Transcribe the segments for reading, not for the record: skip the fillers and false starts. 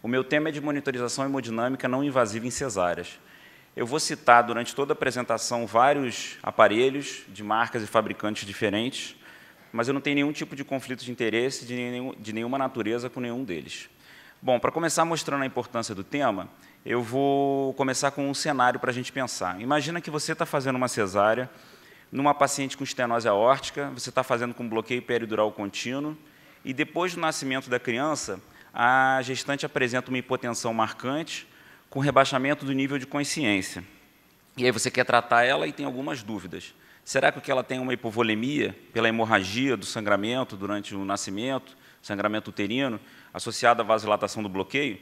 O meu tema é de monitorização hemodinâmica não invasiva em cesáreas. Eu vou citar, durante toda a apresentação, vários aparelhos de marcas e fabricantes diferentes, mas eu não tenho nenhum tipo de conflito de interesse de nenhuma natureza com nenhum deles. Bom, para começar mostrando a importância do tema, eu vou começar com um cenário para a gente pensar. Imagina que você está fazendo uma cesárea numa paciente com estenose aórtica, você está fazendo com bloqueio peridural contínuo, e depois do nascimento da criança, a gestante apresenta uma hipotensão marcante com rebaixamento do nível de consciência. E aí você quer tratar ela e tem algumas dúvidas. Será que ela tem uma hipovolemia pela hemorragia do sangramento durante o nascimento, sangramento uterino, associado à vasodilatação do bloqueio?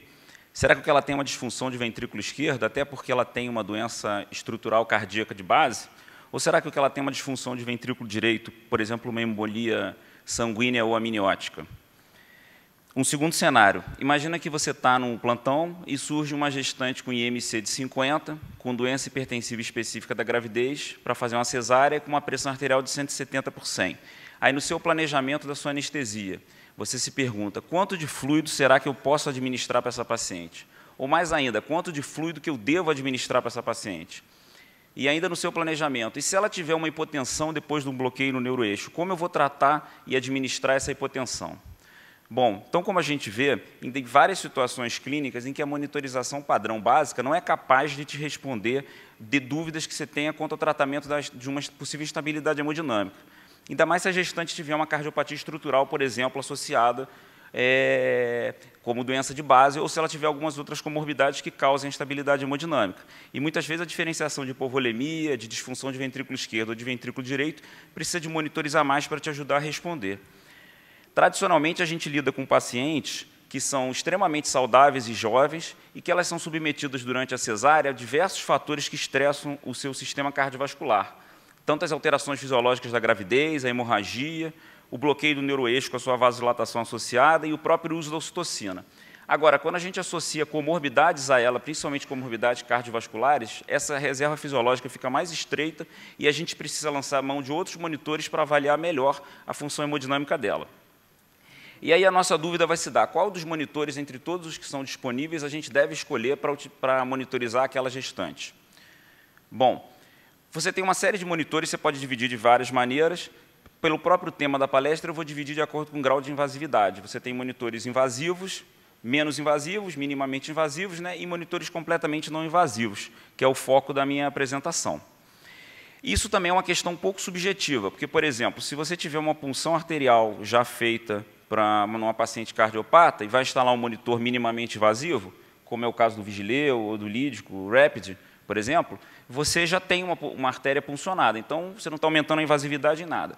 Será que ela tem uma disfunção de ventrículo esquerdo, até porque ela tem uma doença estrutural cardíaca de base? Ou será que ela tem uma disfunção de ventrículo direito, por exemplo, uma embolia sanguínea ou amniótica? Um segundo cenário, imagina que você está num plantão e surge uma gestante com IMC de 50, com doença hipertensiva específica da gravidez, para fazer uma cesárea com uma pressão arterial de 170/100. Aí, no seu planejamento da sua anestesia, você se pergunta, quanto de fluido será que eu posso administrar para essa paciente? Ou, mais ainda, quanto de fluido que eu devo administrar para essa paciente? E ainda no seu planejamento, e se ela tiver uma hipotensão depois de um bloqueio no neuroeixo, como eu vou tratar e administrar essa hipotensão? Bom, então, como a gente vê, tem várias situações clínicas em que a monitorização padrão básica não é capaz de te responder de dúvidas que você tenha quanto ao tratamento de uma possível instabilidade hemodinâmica. Ainda mais se a gestante tiver uma cardiopatia estrutural, por exemplo, associada como doença de base, ou se ela tiver algumas outras comorbidades que causem instabilidade hemodinâmica. E, muitas vezes, a diferenciação de hipovolemia, de disfunção de ventrículo esquerdo ou de ventrículo direito precisa de monitorizar mais para te ajudar a responder. Tradicionalmente, a gente lida com pacientes que são extremamente saudáveis e jovens e que elas são submetidas durante a cesárea a diversos fatores que estressam o seu sistema cardiovascular. Tanto as alterações fisiológicas da gravidez, a hemorragia, o bloqueio do neuroeixo com a sua vasodilatação associada e o próprio uso da ocitocina. Agora, quando a gente associa comorbidades a ela, principalmente comorbidades cardiovasculares, essa reserva fisiológica fica mais estreita e a gente precisa lançar mão de outros monitores para avaliar melhor a função hemodinâmica dela. E aí a nossa dúvida vai se dar, qual dos monitores, entre todos os que são disponíveis, a gente deve escolher para monitorizar aquela gestante? Bom, você tem uma série de monitores, você pode dividir de várias maneiras. Pelo próprio tema da palestra, eu vou dividir de acordo com o grau de invasividade. Você tem monitores invasivos, menos invasivos, minimamente invasivos, né, e monitores completamente não invasivos, que é o foco da minha apresentação. Isso também é uma questão um pouco subjetiva, porque, por exemplo, se você tiver uma punção arterial já feita para uma paciente cardiopata e vai instalar um monitor minimamente invasivo, como é o caso do Vigileu ou do Lídico, o Rapid, por exemplo, você já tem uma artéria puncionada, então você não está aumentando a invasividade em nada.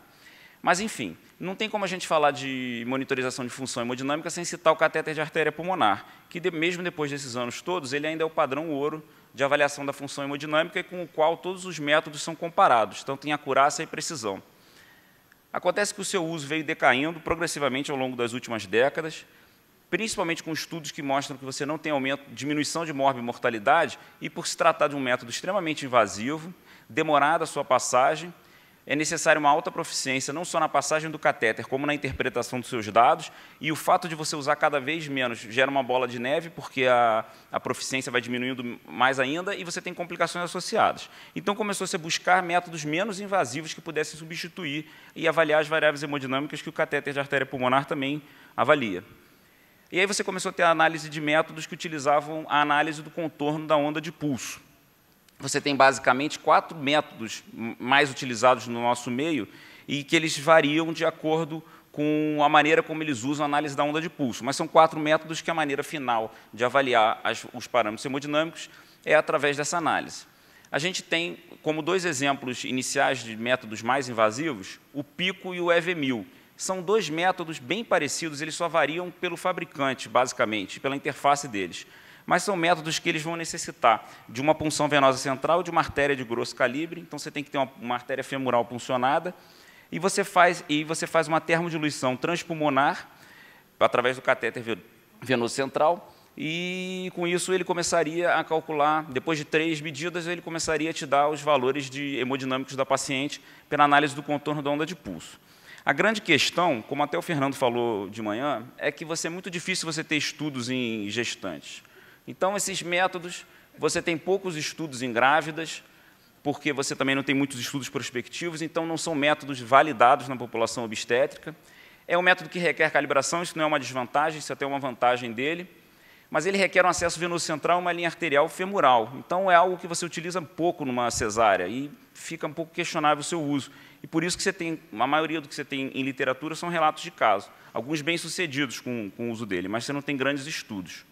Mas, enfim, não tem como a gente falar de monitorização de função hemodinâmica sem citar o catéter de artéria pulmonar, que mesmo depois desses anos todos, ele ainda é o padrão ouro de avaliação da função hemodinâmica e com o qual todos os métodos são comparados, tanto em acurácia e precisão. Acontece que o seu uso veio decaindo progressivamente ao longo das últimas décadas, principalmente com estudos que mostram que você não tem diminuição de mortalidade e, por se tratar de um método extremamente invasivo, demorada a sua passagem, é necessária uma alta proficiência, não só na passagem do catéter, como na interpretação dos seus dados, e o fato de você usar cada vez menos gera uma bola de neve, porque a proficiência vai diminuindo mais ainda, e você tem complicações associadas. Então, começou-se a buscar métodos menos invasivos que pudessem substituir e avaliar as variáveis hemodinâmicas que o catéter de artéria pulmonar também avalia. E aí você começou a ter a análise de métodos que utilizavam a análise do contorno da onda de pulso. Você tem, basicamente, 4 métodos mais utilizados no nosso meio e que eles variam de acordo com a maneira como eles usam a análise da onda de pulso. Mas são 4 métodos que a maneira final de avaliar os parâmetros hemodinâmicos é através dessa análise. A gente tem, como 2 exemplos iniciais de métodos mais invasivos, o PICO e o EV1000. São 2 métodos bem parecidos, eles só variam pelo fabricante, basicamente, pela interface deles. Mas são métodos que eles vão necessitar de uma punção venosa central e de uma artéria de grosso calibre, então você tem que ter uma artéria femoral puncionada, e você faz uma termodiluição transpulmonar, através do catéter venoso central, e, com isso, ele começaria a calcular, depois de 3 medidas, ele começaria a te dar os valores hemodinâmicos da paciente pela análise do contorno da onda de pulso. A grande questão, como até o Fernando falou de manhã, é que é muito difícil você ter estudos em gestantes. Então, esses métodos, você tem poucos estudos em grávidas, porque você também não tem muitos estudos prospectivos, então não são métodos validados na população obstétrica. É um método que requer calibração, isso não é uma desvantagem, isso é até uma vantagem dele, mas ele requer um acesso venoso central e uma linha arterial femoral. Então, é algo que você utiliza pouco numa cesárea e fica um pouco questionável o seu uso. E por isso que você tem, a maioria do que você tem em literatura são relatos de caso, alguns bem-sucedidos com o uso dele, mas você não tem grandes estudos.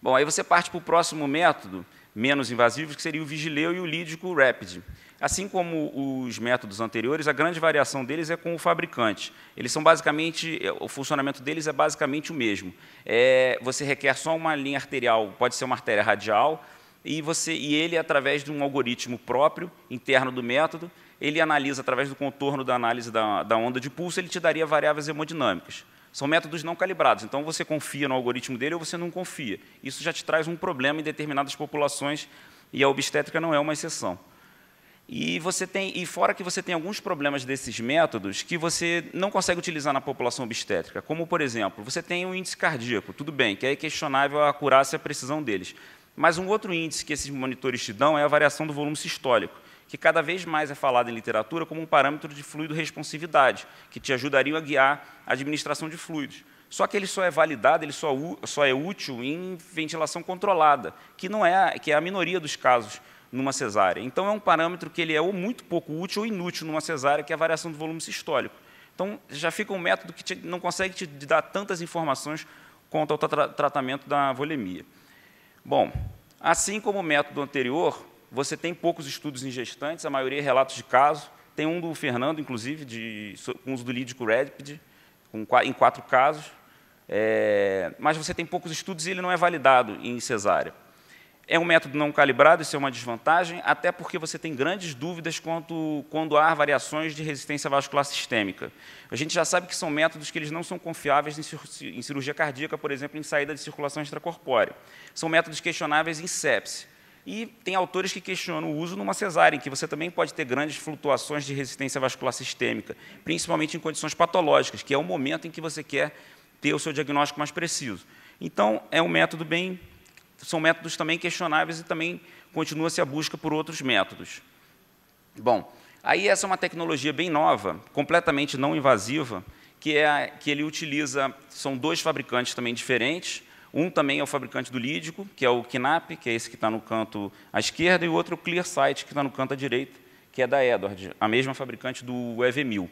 Bom, aí você parte para o próximo método, menos invasivo, que seria o Vigileu e o Lídico Rapid. Assim como os métodos anteriores, a grande variação deles é com o fabricante. Eles são basicamente, o funcionamento deles é basicamente o mesmo. Você requer só uma linha arterial, pode ser uma artéria radial, e ele, através de um algoritmo próprio, interno do método, ele analisa, através do contorno da análise da onda de pulso, ele te daria variáveis hemodinâmicas. São métodos não calibrados, então você confia no algoritmo dele ou você não confia. Isso já te traz um problema em determinadas populações, e a obstétrica não é uma exceção. E fora que você tem alguns problemas desses métodos que você não consegue utilizar na população obstétrica, como, por exemplo, você tem um índice cardíaco, tudo bem, que é questionável a acurácia e a precisão deles. Mas um outro índice que esses monitores te dão é a variação do volume sistólico, que cada vez mais é falado em literatura como um parâmetro de fluido-responsividade, que te ajudaria a guiar a administração de fluidos. Só que ele só é validado, ele só é útil em ventilação controlada, que é a minoria dos casos numa cesárea. Então, é um parâmetro que ele é ou muito pouco útil ou inútil numa cesárea, que é a variação do volume sistólico. Então, já fica um método que não consegue te dar tantas informações quanto ao tratamento da volemia. Bom, assim como o método anterior, você tem poucos estudos em gestantes, a maioria é relatos de caso. Tem um do Fernando, inclusive, com uso do Lídico Rapid, em 4 casos. Mas você tem poucos estudos e ele não é validado em cesárea. É um método não calibrado, isso é uma desvantagem, até porque você tem grandes dúvidas quando há variações de resistência vascular sistêmica. A gente já sabe que são métodos que eles não são confiáveis em cirurgia cardíaca, por exemplo, em saída de circulação extracorpórea. São métodos questionáveis em sepse. E tem autores que questionam o uso numa cesárea, em que você também pode ter grandes flutuações de resistência vascular sistêmica, principalmente em condições patológicas, que é o momento em que você quer ter o seu diagnóstico mais preciso. Então, é um método são métodos também questionáveis e também continua-se a busca por outros métodos. Bom, aí essa é uma tecnologia bem nova, completamente não invasiva, que ele utiliza, são 2 fabricantes também diferentes. Um também é o fabricante do Lídico, que é o KNAP, que é esse que está no canto à esquerda, e o outro é o ClearSight, que está no canto à direita, que é da Edwards, a mesma fabricante do EV1000.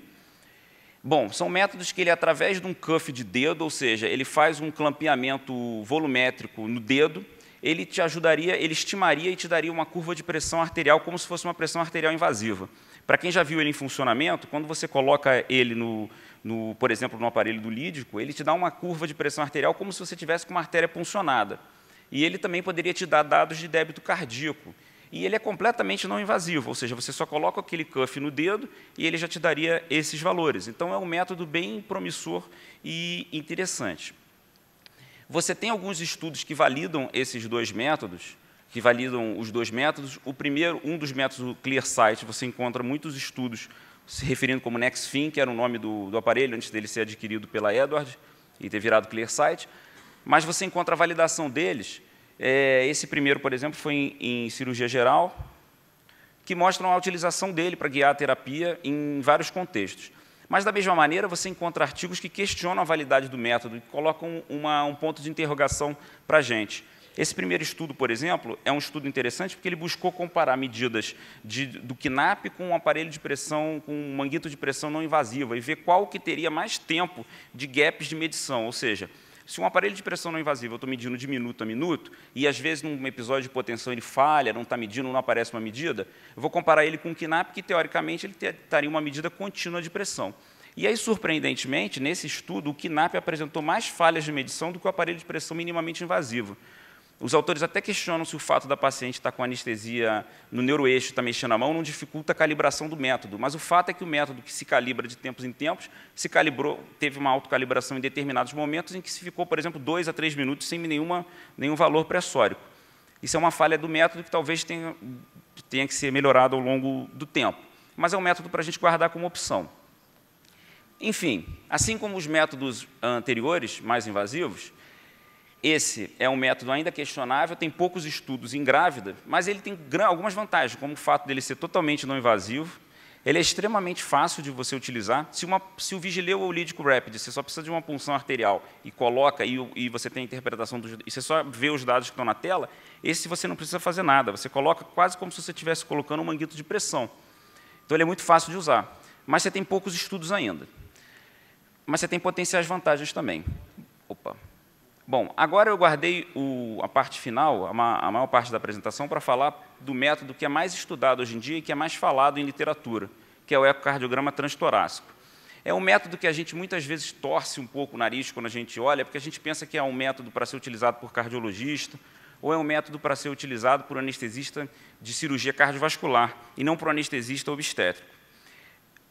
Bom, são métodos que ele, através de um cuff de dedo, ou seja, ele faz um clampeamento volumétrico no dedo, ele te ajudaria, ele estimaria e te daria uma curva de pressão arterial como se fosse uma pressão arterial invasiva. Para quem já viu ele em funcionamento, quando você coloca ele, por exemplo, no aparelho do Lídico, ele te dá uma curva de pressão arterial como se você tivesse com uma artéria puncionada. E ele também poderia te dar dados de débito cardíaco. E ele é completamente não invasivo, ou seja, você só coloca aquele cuff no dedo e ele já te daria esses valores. Então, é um método bem promissor e interessante. Você tem alguns estudos que validam esses 2 métodos, que validam os 2 métodos. O primeiro, um dos métodos, o ClearSight, você encontra muitos estudos se referindo como Nexfin, que era o nome do aparelho, antes dele ser adquirido pela Edwards e ter virado ClearSight. Mas você encontra a validação deles. Esse primeiro, por exemplo, foi em cirurgia geral, que mostram a utilização dele para guiar a terapia em vários contextos. Mas, da mesma maneira, você encontra artigos que questionam a validade do método e colocam um ponto de interrogação para a gente. Esse primeiro estudo, por exemplo, é um estudo interessante porque ele buscou comparar medidas do KNAP com um aparelho de pressão, com um manguito de pressão não invasiva, e ver qual que teria mais tempo de gaps de medição, ou seja, se um aparelho de pressão não invasiva eu estou medindo de minuto a minuto, e às vezes num episódio de hipotensão ele falha, não está medindo, não aparece uma medida, eu vou comparar ele com o KNAP, que teoricamente ele teria uma medida contínua de pressão. E aí, surpreendentemente, nesse estudo, o KNAP apresentou mais falhas de medição do que o aparelho de pressão minimamente invasivo. Os autores até questionam se o fato da paciente estar com anestesia no neuroeixo, estar mexendo a mão, não dificulta a calibração do método. Mas o fato é que o método, que se calibra de tempos em tempos, se calibrou, teve uma autocalibração em determinados momentos em que se ficou, por exemplo, 2 a 3 minutos sem nenhum valor pressórico. Isso é uma falha do método que talvez tenha que ser melhorado ao longo do tempo. Mas é um método para a gente guardar como opção. Enfim, assim como os métodos anteriores, mais invasivos, esse é um método ainda questionável, tem poucos estudos em grávida, mas ele tem algumas vantagens, como o fato dele ser totalmente não invasivo, ele é extremamente fácil de você utilizar. Se o Vigileu ou o Lídico Rapid, você só precisa de uma punção arterial e coloca, e você tem a interpretação, e você só vê os dados que estão na tela, esse você não precisa fazer nada, você coloca quase como se você estivesse colocando um manguito de pressão. Então, ele é muito fácil de usar, mas você tem poucos estudos ainda. Mas você tem potenciais vantagens também. Opa. Bom, agora eu guardei a parte final, a maior parte da apresentação, para falar do método que é mais estudado hoje em dia e que é mais falado em literatura, que é o ecocardiograma transtorácico. É um método que a gente muitas vezes torce um pouco o nariz quando a gente olha, porque a gente pensa que é um método para ser utilizado por cardiologista, ou é um método para ser utilizado por anestesista de cirurgia cardiovascular, e não por anestesista obstétrico.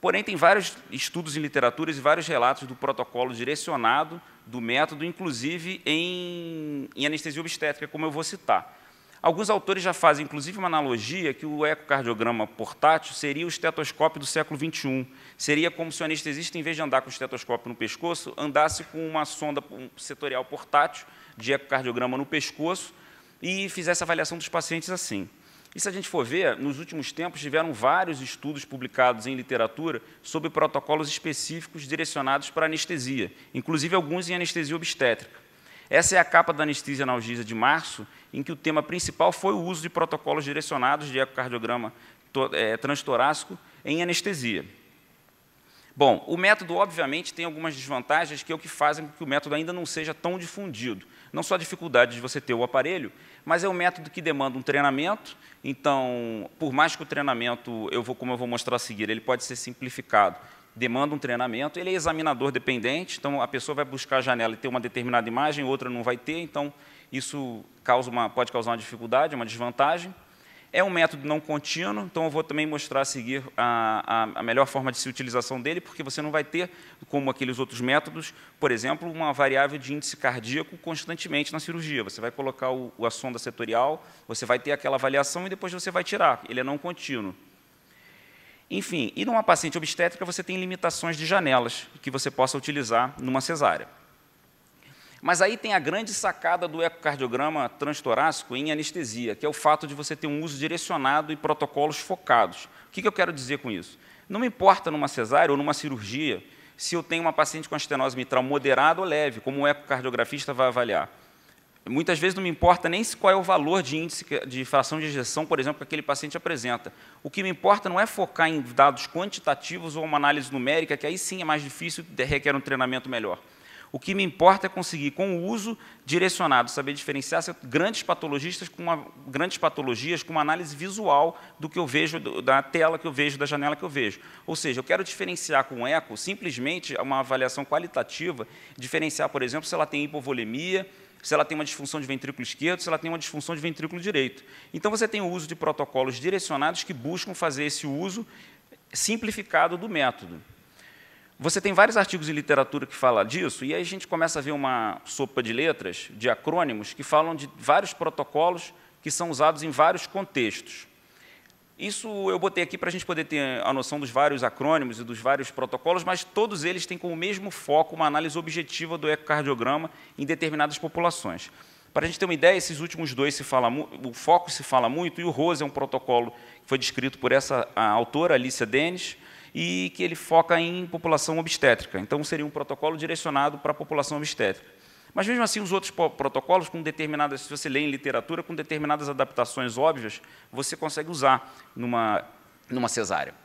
Porém, tem vários estudos em literaturas e vários relatos do protocolo direcionado do método, inclusive em anestesia obstétrica, como eu vou citar. Alguns autores já fazem, inclusive, uma analogia que o ecocardiograma portátil seria o estetoscópio do século XXI. Seria como se o anestesista, em vez de andar com o estetoscópio no pescoço, andasse com uma sonda setorial portátil de ecocardiograma no pescoço e fizesse a avaliação dos pacientes assim. E se a gente for ver, nos últimos tempos tiveram vários estudos publicados em literatura sobre protocolos específicos direcionados para anestesia, inclusive alguns em anestesia obstétrica. Essa é a capa da Anestesia e Analgesia de março, em que o tema principal foi o uso de protocolos direcionados de ecocardiograma transtorácico em anestesia. Bom, o método, obviamente, tem algumas desvantagens que é o que fazem com que o método ainda não seja tão difundido. Não só a dificuldade de você ter o aparelho, mas é um método que demanda um treinamento. Então, por mais que o treinamento, como eu vou mostrar a seguir, ele pode ser simplificado, demanda um treinamento, ele é examinador dependente, então a pessoa vai buscar a janela e ter uma determinada imagem, outra não vai ter, então isso pode causar uma dificuldade, uma desvantagem. É um método não contínuo, então eu vou também mostrar a seguir a melhor forma de se utilização dele, porque você não vai ter, como aqueles outros métodos, por exemplo, uma variável de índice cardíaco constantemente na cirurgia. Você vai colocar a sonda setorial, você vai ter aquela avaliação e depois você vai tirar. Ele é não contínuo. Enfim, e numa paciente obstétrica você tem limitações de janelas que você possa utilizar numa cesárea. Mas aí tem a grande sacada do ecocardiograma transtorácico em anestesia, que é o fato de você ter um uso direcionado e protocolos focados. O que eu quero dizer com isso? Não me importa numa cesárea ou numa cirurgia se eu tenho uma paciente com estenose mitral moderada ou leve, como o ecocardiografista vai avaliar. Muitas vezes não me importa nem qual é o valor de índice de fração de ejeção, por exemplo, que aquele paciente apresenta. O que me importa não é focar em dados quantitativos ou uma análise numérica, que aí sim é mais difícil e requer um treinamento melhor. O que me importa é conseguir, com o uso direcionado, saber diferenciar grandes patologias com uma análise visual do que eu vejo, da tela que eu vejo, da janela que eu vejo. Ou seja, eu quero diferenciar com o eco simplesmente uma avaliação qualitativa, diferenciar, por exemplo, se ela tem hipovolemia, se ela tem uma disfunção de ventrículo esquerdo, se ela tem uma disfunção de ventrículo direito. Então, você tem o uso de protocolos direcionados que buscam fazer esse uso simplificado do método. Você tem vários artigos em literatura que falam disso, e aí a gente começa a ver uma sopa de letras, de acrônimos, que falam de vários protocolos que são usados em vários contextos. Isso eu botei aqui para a gente poder ter a noção dos vários acrônimos e dos vários protocolos, mas todos eles têm como mesmo foco uma análise objetiva do ecocardiograma em determinadas populações. Para a gente ter uma ideia, esses últimos dois o foco se fala muito, e o ROSE é um protocolo que foi descrito por a autora, Alicia Dennis, e que ele foca em população obstétrica. Então, seria um protocolo direcionado para a população obstétrica. Mas, mesmo assim, os outros protocolos, se você lê em literatura, com determinadas adaptações óbvias, você consegue usar numa cesárea.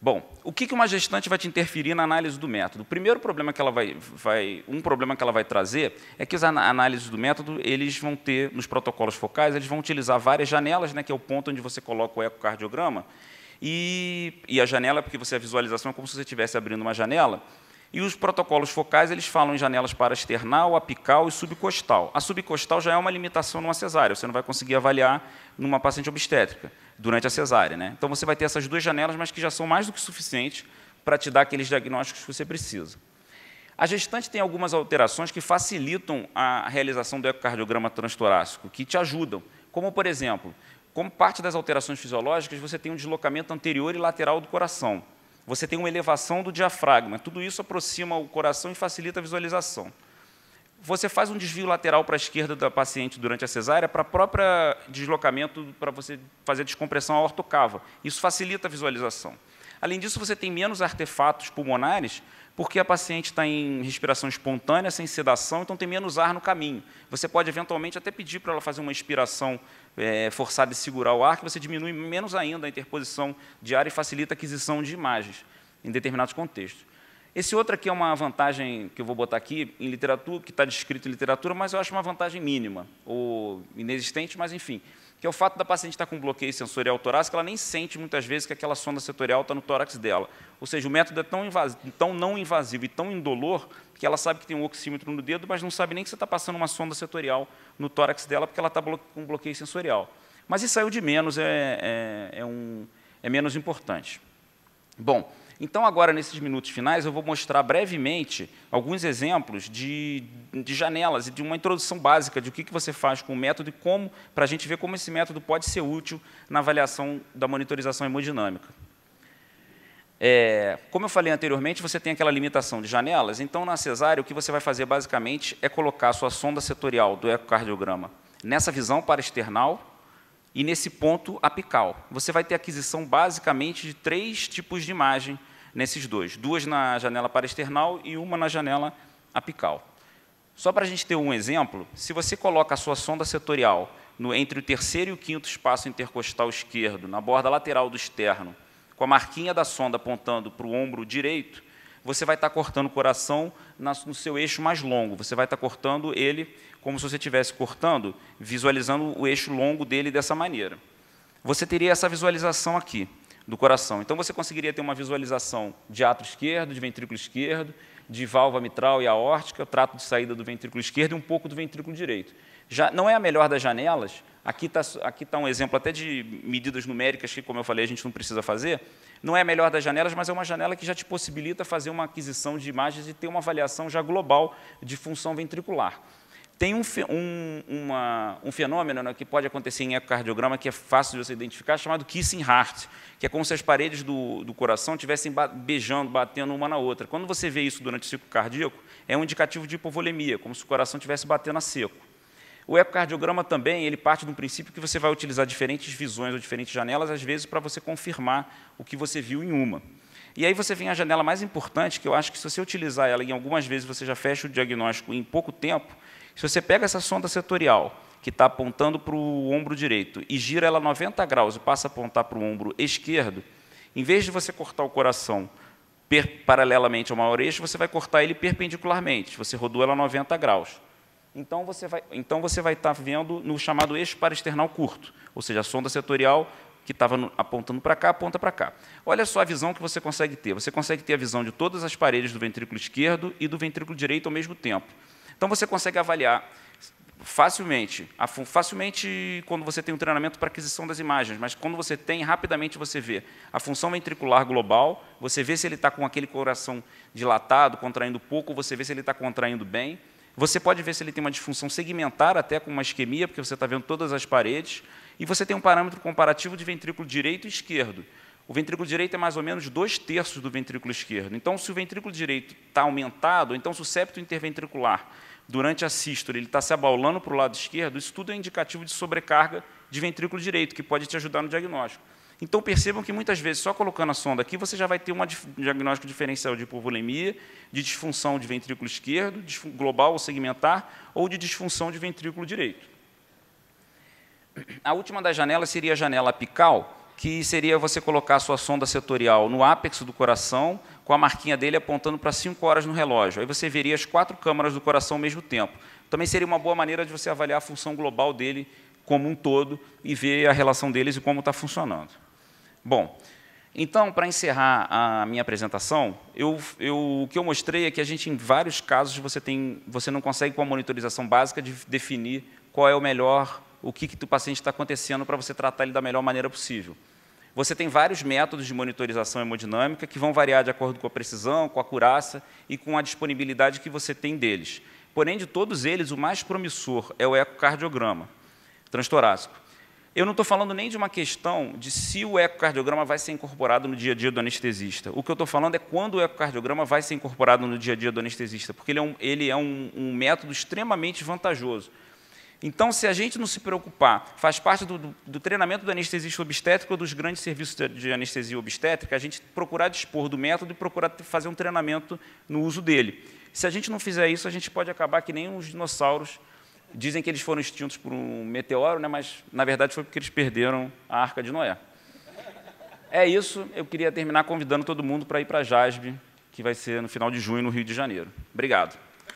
Bom, o que uma gestante vai te interferir na análise do método? O primeiro problema que ela vai trazer é que as análises do método, eles vão ter, nos protocolos focais, eles vão utilizar várias janelas, né, que é o ponto onde você coloca o ecocardiograma, e a janela, porque a visualização é como se você estivesse abrindo uma janela, e os protocolos focais, eles falam em janelas paraesternal, apical e subcostal. A subcostal já é uma limitação numa cesárea, você não vai conseguir avaliar numa paciente obstétrica, durante a cesárea, né? Então, você vai ter essas duas janelas, mas que já são mais do que suficientes para te dar aqueles diagnósticos que você precisa. A gestante tem algumas alterações que facilitam a realização do ecocardiograma transtorácico, que te ajudam, como, por exemplo, como parte das alterações fisiológicas, você tem um deslocamento anterior e lateral do coração. você tem uma elevação do diafragma. Tudo isso aproxima o coração e facilita a visualização. Você faz um desvio lateral para a esquerda da paciente durante a cesárea para o próprio deslocamento, para você fazer a descompressão aortocava. Isso facilita a visualização. Além disso, você tem menos artefatos pulmonares, porque a paciente está em respiração espontânea, sem sedação, então tem menos ar no caminho. Você pode, eventualmente, até pedir para ela fazer uma inspiração forçada e segurar o ar, que você diminui menos ainda a interposição de ar e facilita a aquisição de imagens em determinados contextos. Esse outro aqui é uma vantagem que eu vou botar aqui em literatura, que está descrito em literatura, mas eu acho uma vantagem mínima, ou inexistente, mas enfim, que é o fato da paciente estar com bloqueio sensorial torácico, ela nem sente muitas vezes que aquela sonda setorial está no tórax dela. Ou seja, o método é tão não invasivo e tão indolor que ela sabe que tem um oxímetro no dedo, mas não sabe nem que você está passando uma sonda setorial no tórax dela, porque ela está com bloqueio sensorial. Mas isso saiu de menos, é menos importante. Bom, então, agora, nesses minutos finais, eu vou mostrar brevemente alguns exemplos de janelas e de uma introdução básica de o que você faz com o método e como, para a gente ver como esse método pode ser útil na avaliação da monitorização hemodinâmica. Como eu falei anteriormente, você tem aquela limitação de janelas, então, na cesárea, o que você vai fazer, basicamente, é colocar a sua sonda setorial do ecocardiograma nessa visão paraesternal e nesse ponto apical. Você vai ter aquisição, basicamente, de 3 tipos de imagem nesses dois. 2 na janela paraesternal e 1 na janela apical. Só para a gente ter um exemplo, se você coloca a sua sonda setorial entre o 3º e o 5º espaço intercostal esquerdo, na borda lateral do externo, com a marquinha da sonda apontando para o ombro direito, você vai estar cortando o coração no seu eixo mais longo. Você vai estar cortando ele como se você estivesse cortando, visualizando o eixo longo dele dessa maneira. Você teria essa visualização aqui do coração. Então, você conseguiria ter uma visualização de átrio esquerdo, de ventrículo esquerdo, de válvula mitral e aórtica, trato de saída do ventrículo esquerdo e um pouco do ventrículo direito. Já não é a melhor das janelas. Aqui está um exemplo até de medidas numéricas que, como eu falei, a gente não precisa fazer. Não é a melhor das janelas, mas é uma janela que já te possibilita fazer uma aquisição de imagens e ter uma avaliação já global de função ventricular. Tem um fenômeno, né, que pode acontecer em ecocardiograma, que é fácil de você identificar, chamado kissing heart, que é como se as paredes do coração estivessem beijando, batendo uma na outra. Quando você vê isso durante o ciclo cardíaco, é um indicativo de hipovolemia, como se o coração estivesse batendo a seco. O ecocardiograma também, ele parte de um princípio que você vai utilizar diferentes visões ou diferentes janelas, às vezes, para você confirmar o que você viu em uma. E aí você vem à janela mais importante, que eu acho que se você utilizar ela em algumas vezes, você já fecha o diagnóstico em pouco tempo. Se você pega essa sonda setorial, que está apontando para o ombro direito, e gira ela 90 graus e passa a apontar para o ombro esquerdo, em vez de você cortar o coração paralelamente ao maior eixo, você vai cortar ele perpendicularmente. Você rodou ela 90 graus. Então, você vai estar vendo no chamado eixo paraesternal curto, ou seja, a sonda setorial que estava apontando para cá, aponta para cá. Olha só a visão que você consegue ter. Você consegue ter a visão de todas as paredes do ventrículo esquerdo e do ventrículo direito ao mesmo tempo. Então, você consegue avaliar facilmente quando você tem um treinamento para aquisição das imagens, mas quando você tem, rapidamente você vê a função ventricular global, você vê se ele está com aquele coração dilatado, contraindo pouco, você vê se ele está contraindo bem. Você pode ver se ele tem uma disfunção segmentar, até com uma isquemia, porque você está vendo todas as paredes, e você tem um parâmetro comparativo de ventrículo direito e esquerdo. O ventrículo direito é mais ou menos 2/3 do ventrículo esquerdo. Então, se o ventrículo direito está aumentado, então se o septo interventricular, durante a sístole, ele está se abaulando para o lado esquerdo, isso tudo é indicativo de sobrecarga de ventrículo direito, que pode te ajudar no diagnóstico. Então, percebam que, muitas vezes, só colocando a sonda aqui, você já vai ter um diagnóstico diferencial de hipovolemia, de disfunção de ventrículo esquerdo, global ou segmentar, ou de disfunção de ventrículo direito. A última das janelas seria a janela apical, que seria você colocar a sua sonda setorial no ápice do coração, com a marquinha dele apontando para 5 horas no relógio. Aí você veria as 4 câmaras do coração ao mesmo tempo. Também seria uma boa maneira de você avaliar a função global dele como um todo e ver a relação deles e como está funcionando. Bom, então, para encerrar a minha apresentação, o que eu mostrei é que a gente, em vários casos, você não consegue, com a monitorização básica, definir qual é o que o paciente está acontecendo para você tratar ele da melhor maneira possível. Você tem vários métodos de monitorização hemodinâmica que vão variar de acordo com a precisão, com a acurácia e com a disponibilidade que você tem deles. Porém, de todos eles, o mais promissor é o ecocardiograma transtorácico. Eu não estou falando nem de uma questão de se o ecocardiograma vai ser incorporado no dia a dia do anestesista. O que eu estou falando é quando o ecocardiograma vai ser incorporado no dia a dia do anestesista, porque ele é um método extremamente vantajoso. Então, se a gente não se preocupar, faz parte do treinamento do anestesista obstétrico ou dos grandes serviços de anestesia obstétrica, a gente procurar dispor do método e procurar fazer um treinamento no uso dele. Se a gente não fizer isso, a gente pode acabar que nem os dinossauros. Dizem que eles foram extintos por um meteoro, né, mas, na verdade, foi porque eles perderam a Arca de Noé. É isso. Eu queria terminar convidando todo mundo para ir para a JASB, que vai ser no final de junho, no Rio de Janeiro. Obrigado.